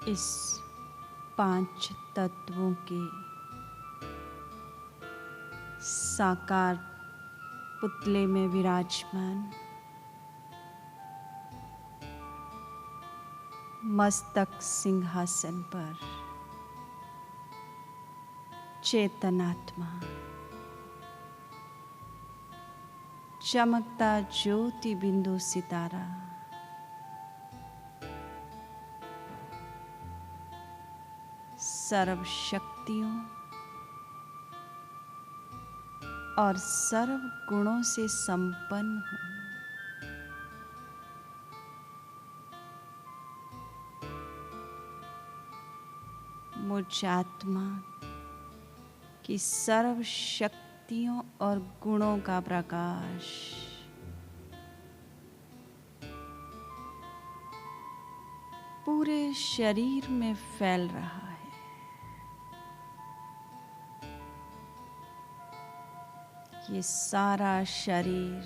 इस पांच तत्वों के साकार पुतले में विराजमान मस्तक सिंहासन पर चेतनात्मा, चमकता ज्योति बिंदु सितारा, सर्व शक्तियों और सर्व गुणों से संपन्न हूँ। मुझ आत्मा की सर्व शक्तियों और गुणों का प्रकाश पूरे शरीर में फैल रहा है। ये सारा शरीर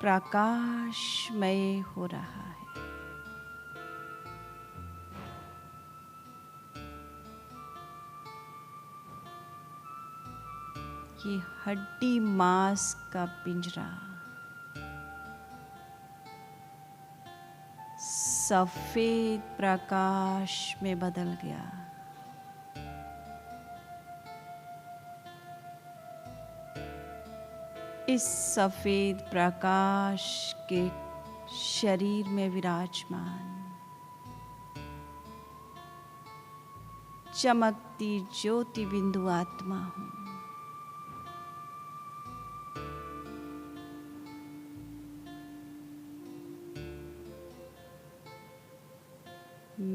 प्रकाशमय हो रहा है। ये हड्डी मांस का पिंजरा सफेद प्रकाश में बदल गया। इस सफेद प्रकाश के शरीर में विराजमान चमकती ज्योति बिंदु आत्मा हूँ।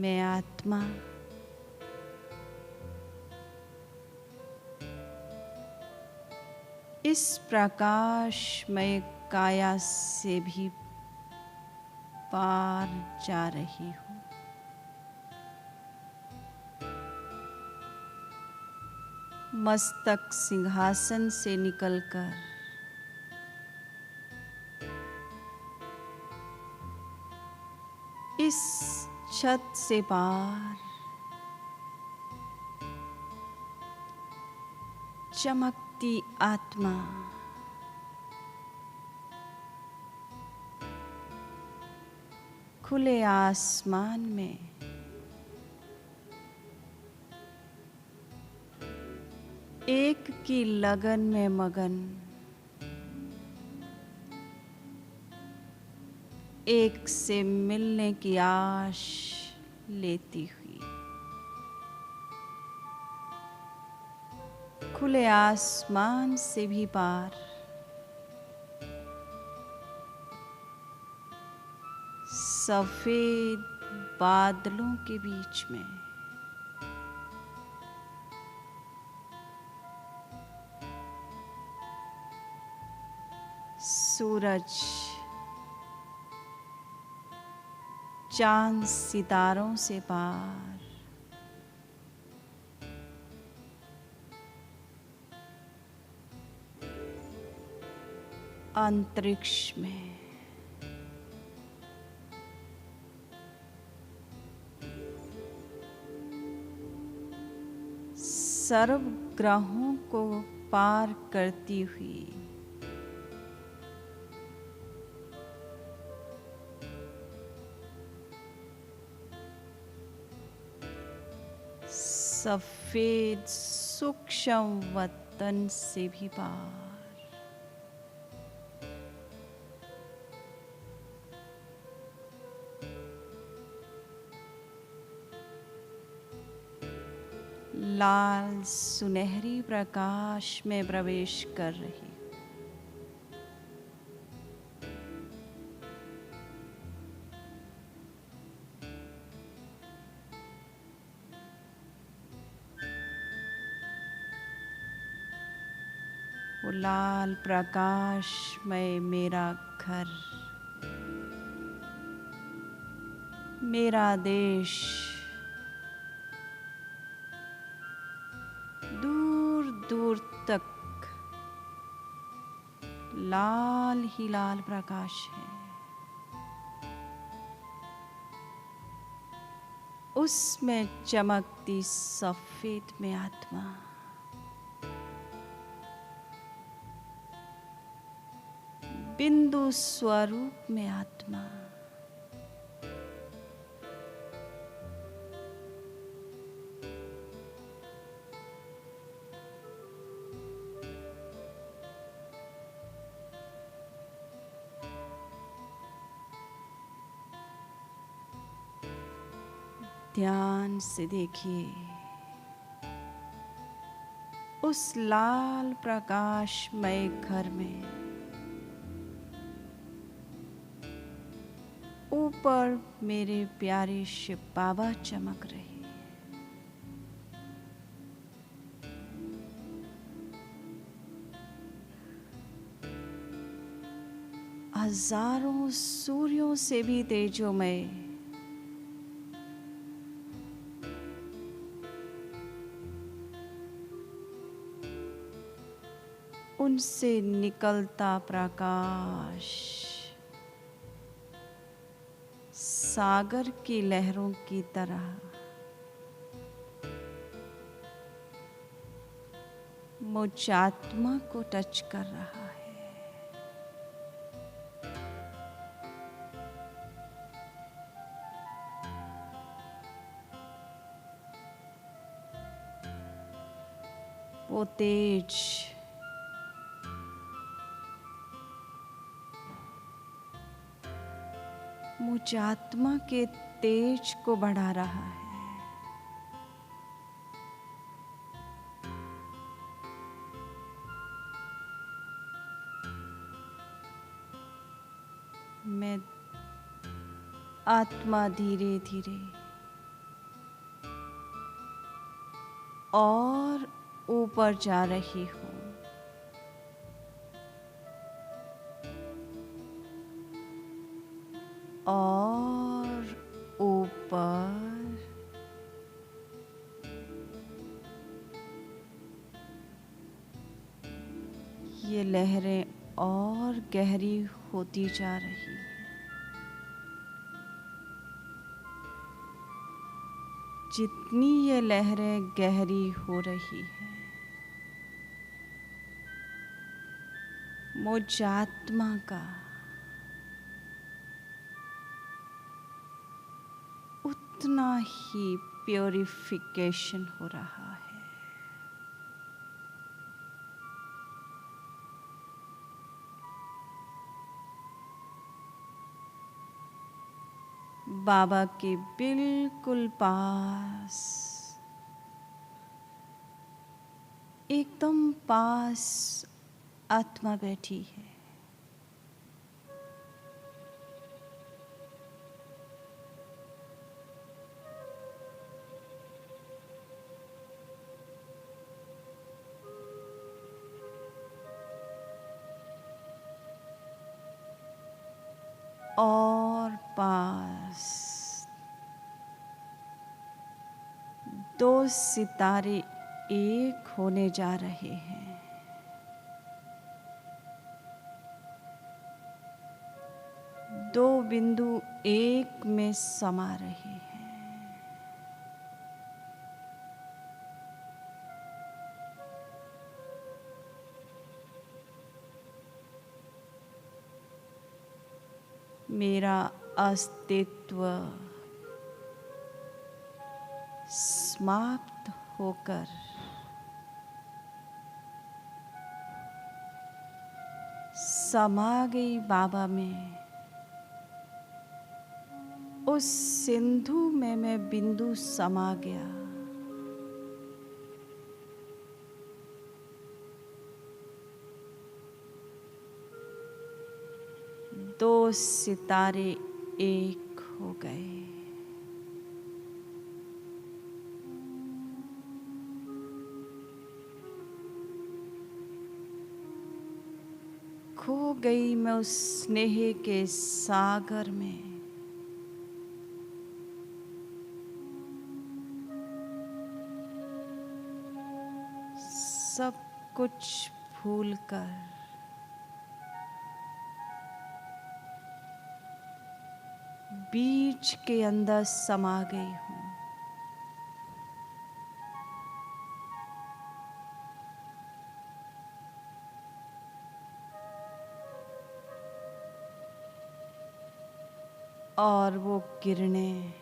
मैं आत्मा इस प्रकाशमय काया से भी पार जा रही हूँ। मस्तक सिंहासन से निकलकर इस छत से पार चमकती आत्मा खुले आसमान में एक की लगन में मगन एक से मिलने की आश लेती हुई खुले आसमान से भी पार सफेद बादलों के बीच में सूरज चांद सितारों से पार अंतरिक्ष में सर्व ग्रहों को पार करती हुई सफेद सूक्ष्म वतन से भी पार लाल सुनहरी प्रकाश में प्रवेश कर रही वो लाल प्रकाश में मेरा घर, मेरा देश दूर दूर तक लाल ही लाल प्रकाश है। उसमें चमकती सफेद में आत्मा, बिंदु स्वरूप में आत्मा, ध्यान से देखिए उस लाल प्रकाशमय घर में ऊपर मेरे प्यारे शिव बाबा चमक रहे। हजारों सूर्यों से भी तेजोमय उनसे निकलता प्रकाश सागर की लहरों की तरह मुझ आत्मा को टच कर रहा है। वो तेज मुझ आत्मा के तेज को बढ़ा रहा है। मैं आत्मा धीरे धीरे और ऊपर जा रही हूँ। और ऊपर ये लहरें और गहरी होती जा रही हैं। जितनी ये लहरें गहरी हो रही हैं, मुझ आत्मा का उतना ही प्योरिफिकेशन हो रहा है। बाबा के बिल्कुल पास, एकदम पास आत्मा बैठी है। और पास दो सितारे एक होने जा रहे हैं। दो बिंदु एक में समा रहे हैं। मेरा अस्तित्व समाप्त होकर समा गई बाबा में। उस सिंधु में मैं बिंदु समा गया। दो सितारे एक हो गए। खो गई मैं उस स्नेह के सागर में। सब कुछ भूलकर बीच के अंदर समा गई हूँ। और वो किरणें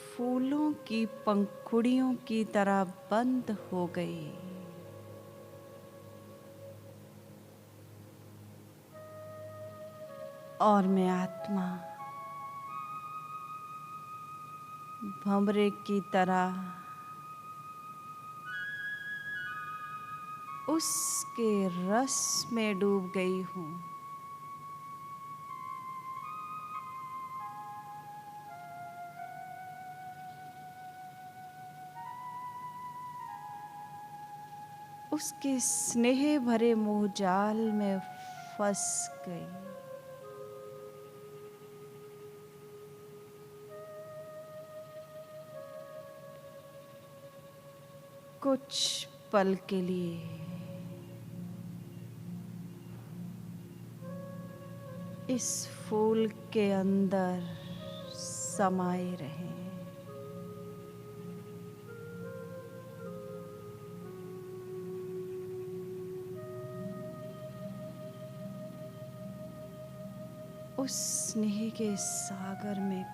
फूलों की पंखुड़ियों की तरह बंद हो गई। और मैं आत्मा भंवरे की तरह उसके रस में डूब गई हूँ। उसके स्नेह भरे मोहजाल में फंस गई। कुछ पल के लिए इस फूल के अंदर समाये रहें। उस स्नेह के सागर में,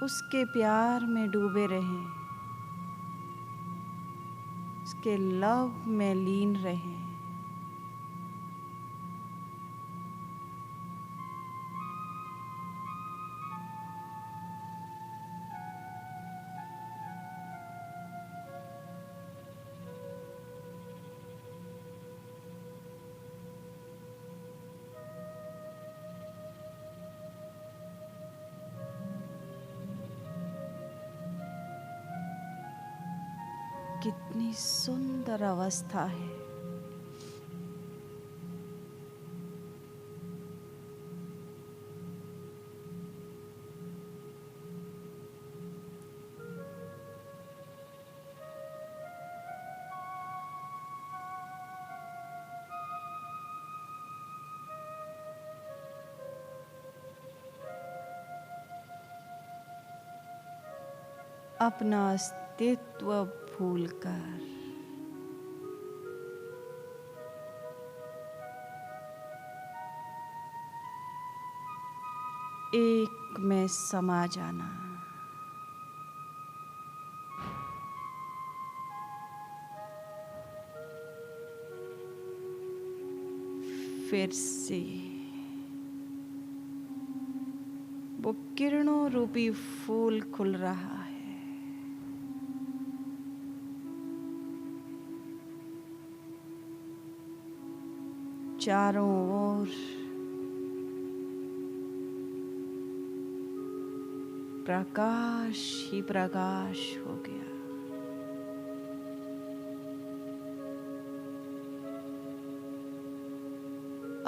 उसके प्यार में डूबे रहें, उसके लव में लीन रहें। कितनी सुंदर अवस्था है। अपना अस्तित्व भूलकर एक में समा जाना। फिर से वो किरणों रूपी फूल खुल रहा है। चारों ओर प्रकाश ही प्रकाश हो गया।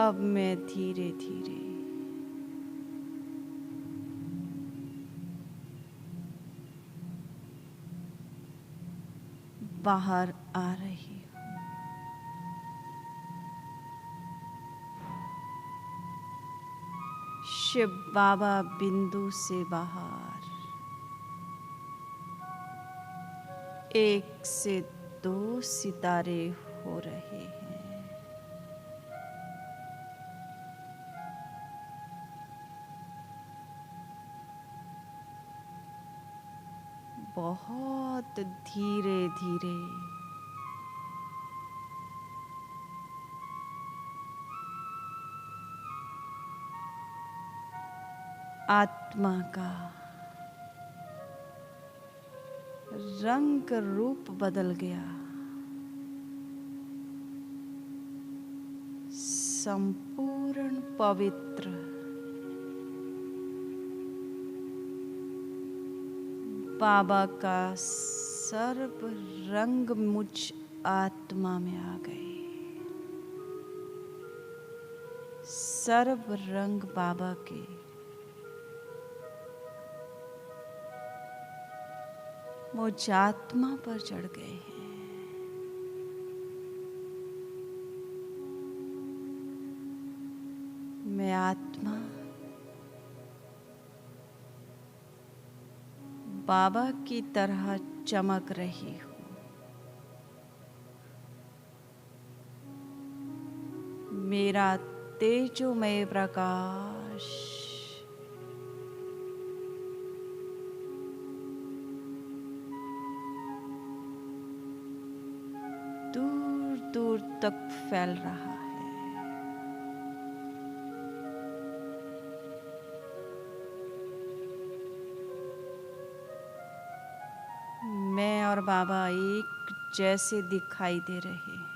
अब मैं धीरे धीरे बाहर आ रही हूँ। शिव बाबा बिंदु से बाहर, एक से दो सितारे हो रहे हैं। बहुत धीरे धीरे आत्मा का रंग रूप बदल गया। संपूर्ण पवित्र बाबा का सर्व रंग मुझ आत्मा में आ गए। सर्व रंग बाबा के मुझ आत्मा पर चढ़ गए हैं। मैं आत्मा बाबा की तरह चमक रही हूँ। मेरा तेजोमय प्रकाश दूर दूर तक फैल रहा है। मैं और बाबा एक जैसे दिखाई दे रहे हैं।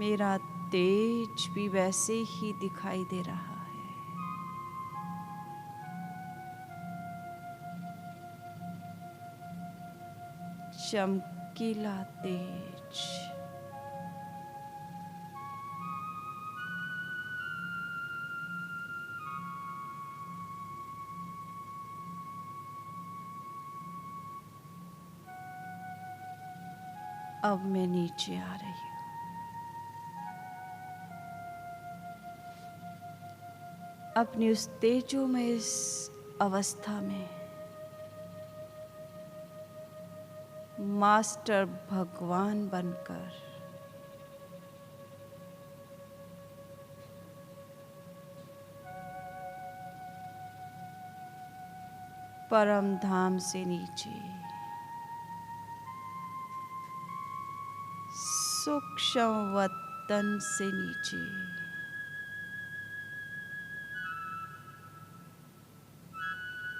मेरा तेज भी वैसे ही दिखाई दे रहा है। चमकीला तेज। अब मैं नीचे आ रही हूँ। अपनी उस तेजो में इस अवस्था में मास्टर भगवान बनकर परम धाम से नीचे सूक्ष्म वतन से नीचे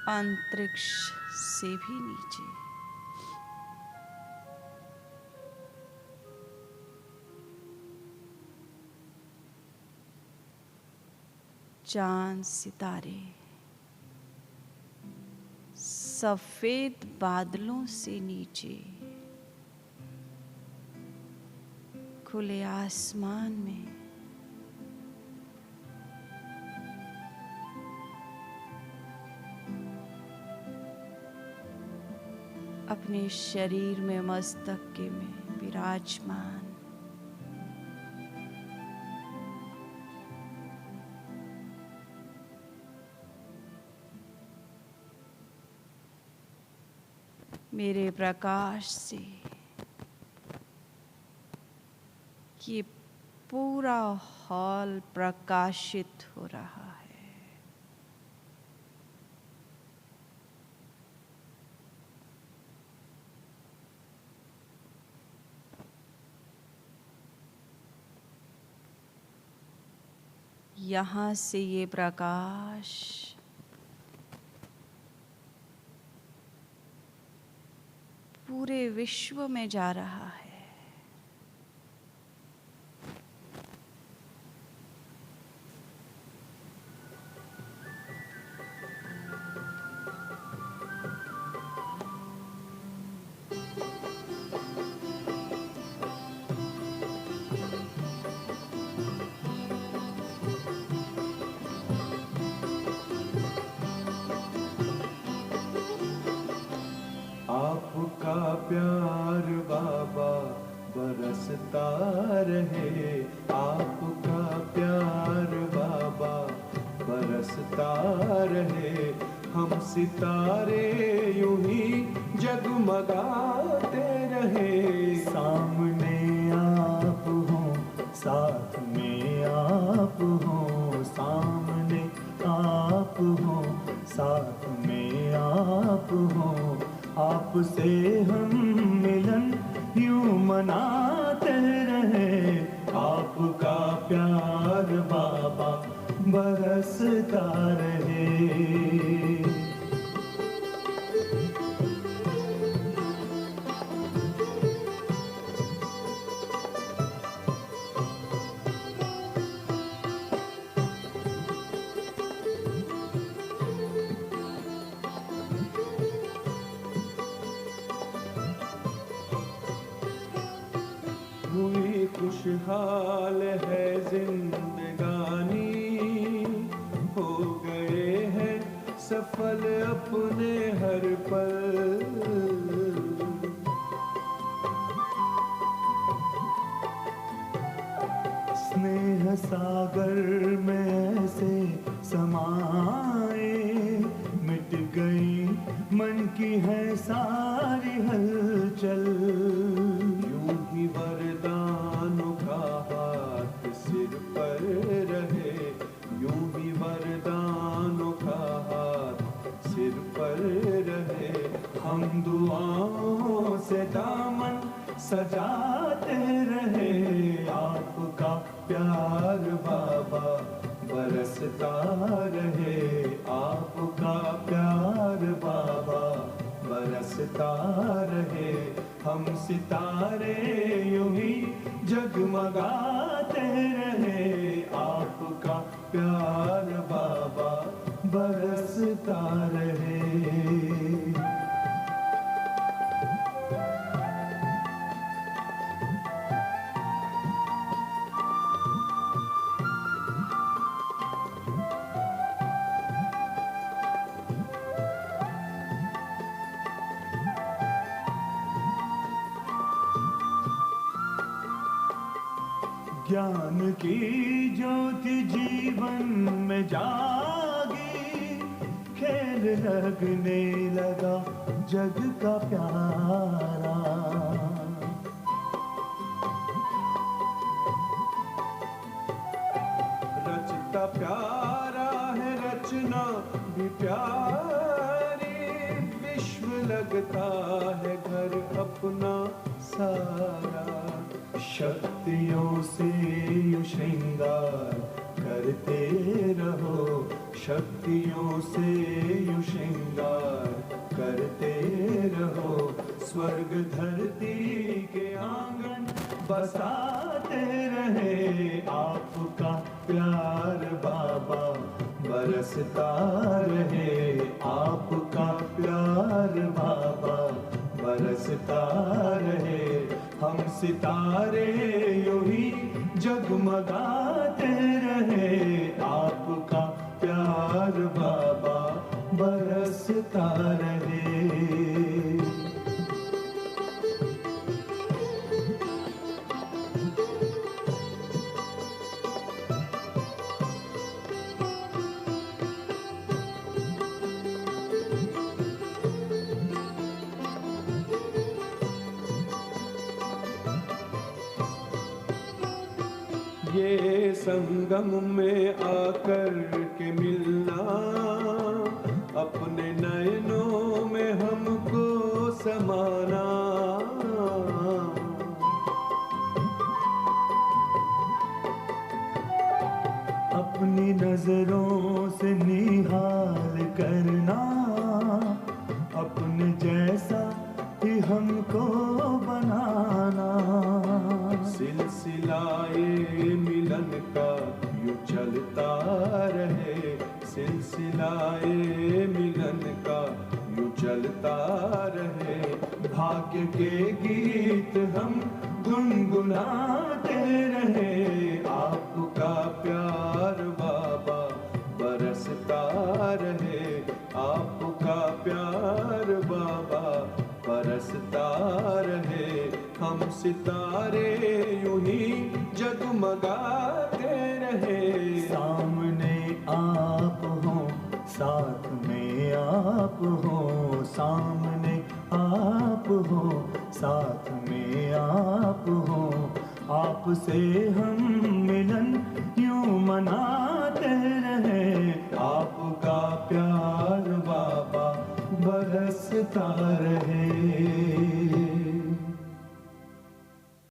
अंतरिक्ष से भी नीचे चांद सितारे सफेद बादलों से नीचे खुले आसमान में अपने शरीर में मस्तक के में विराजमान मेरे प्रकाश से ये पूरा हॉल प्रकाशित हो रहा है। यहाँ से ये प्रकाश पूरे विश्व में जा रहा है। आपका प्यार बाबा बरसता रहे, आपका प्यार बाबा बरसता रहे। हम सितारे यूं ही जगमगाते रहे। सामने आप हो, साथ में आप हो, सामने आप हो, साथ में आप हो। आपसे हम मिलन यूं मनाते रहे। आपका प्यार बाबा बरसता रहे। हुई खुशहाल है जिंदगानी, हो गए हैं सफल अपने हर पल। स्नेह सागर में से समाए, मिट गई मन की है सारी हलचल। यूं ही वरदानों का हाथ सिर पर रहे, यूं ही वरदानों का हाथ सिर पर रहे। हम दुआओं से दामन सजाते रहे, आपका प्यार बाबा बरसता रहे, आपका प्यार बाबा बरसता रहे। हम सितारे यूं ही जगमगाते रहे, आपका प्यार बाबा बरसता रहे। ज्ञान की ज्योति जीवन में जागी, खेल लगने लगा जग का प्यारा। रचता प्यारा है रचना भी प्यारी, विश्व लगता है घर अपना सारा। शक्तियों से यूं श्रृंगार करते रहो, शक्तियों से यूं श्रृंगार करते रहो। स्वर्ग धरती के आंगन बसाते रहे, आपका प्यार बाबा बरसता रहे, आपका प्यार बाबा बरसता रहे। हम सितारे यूं ही जगमगाते रहे, आपका प्यार बाबा बरसता रहे। ये संगम में आकर के मिलना, अपने नयनों में हमको समाना। अपनी नजरों से निहाल करना, अपने जैसा ही हमको बनाना। सिलसिलाए मिलन का यूं चलता रहे, सिलसिलाए मिलन का यूं चलता रहे। भाग्य के गीत हम गुनगुनाते रहे, आपका प्यार बाबा बरसता रहे, आपका प्यार बाबा बरसता रहे। हम सितारे यूं ही जगमगाते रहे। सामने आप हो, साथ में आप हो, सामने आप हो, साथ में आप हो। आपसे हम मिलन यूं मनाते रहे, आपका प्यार बाबा बरसता रहे।